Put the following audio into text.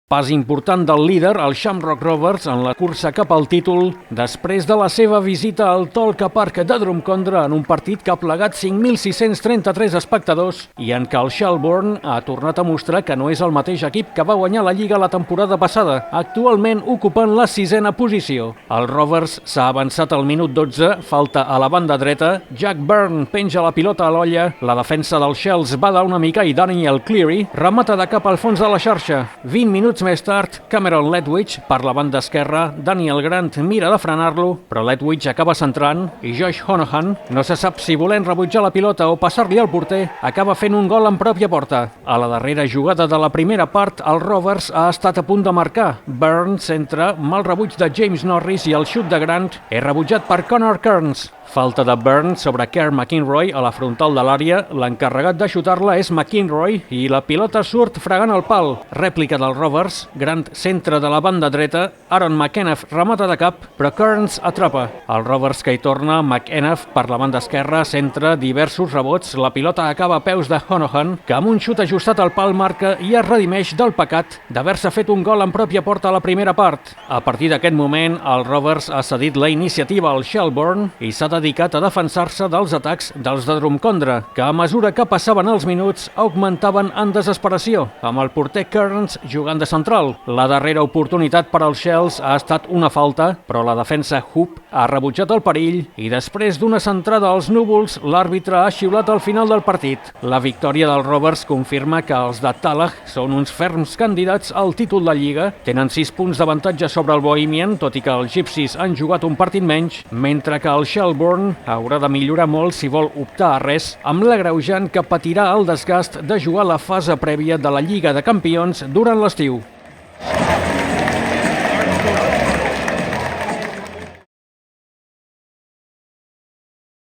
Pas important del líder, el Shamrock Rovers, en la cursa cap al títol, després de la seva visita al Tolka Park de Drumcondra en un partit que ha plegat 5.633 espectadors i en què el Shelbourne ha tornat a mostrar que no és el mateix equip que va guanyar la Lliga la temporada passada, actualment ocupant la 6ª posició. El Rovers s'ha avançat al minut 12, falta a la banda dreta, Jack Byrne penja la pilota a l'olla, la defensa dels Shells bada una mica i Daniel Cleary remata de cap al fons de la xarxa. 20 minuts més tard, Cameron Ledwidge, per la banda esquerra, Daniel Grant mira de frenar-lo, però Ledwidge acaba centrant i Josh Honohan, no se sap si volent rebutjar la pilota o passar-li al porter, acaba fent un gol en pròpia porta. A la darrera jugada de la primera part, el Rovers ha estat a punt de marcar. Byrne centra, mal rebuig de James Norris i el xut de Grant és rebutjat per Connor Kearns. Falta de Byrne sobre Kerr McInroy a la frontal de l'àrea. L'encarregat de xutar-la és McInroy i la pilota surt fregant el pal. Rèplica del Rovers, Grant centre de la banda dreta, Aaron McEneff remata de cap, però Kearns atrapa. El Rovers que hi torna, McEneff per la banda esquerra centra diversos rebots, la pilota acaba a peus de Honohan, que amb un xut ajustat al pal marca i es redimeix del pecat d'haver-se fet un gol en pròpia porta a la primera part. A partir d'aquest moment, el Rovers ha cedit la iniciativa al Shelbourne i s'ha dedicat a defensar-se dels atacs dels de Drumcondra, que a mesura que passaven els minuts augmentaven en desesperació, amb el porter Kearns jugant de central. La darrera oportunitat per als Shells ha estat una falta, però la defensa Hoop ha rebutjat el perill i després d'una centrada als núvols, l'àrbitre ha xiulat al final del partit. La victòria dels Rovers confirma que els de Tallaght són uns ferms candidats al títol de Lliga, tenen 6 punts d'avantatge sobre el Bohemian, tot i que els Gypsies han jugat un partit menys, mentre que el Shelbourne haurà de millorar molt si vol optar a res, amb l'agreujant que patirà el desgast de jugar la fase prèvia de la Lliga de Campions durant l'estiu.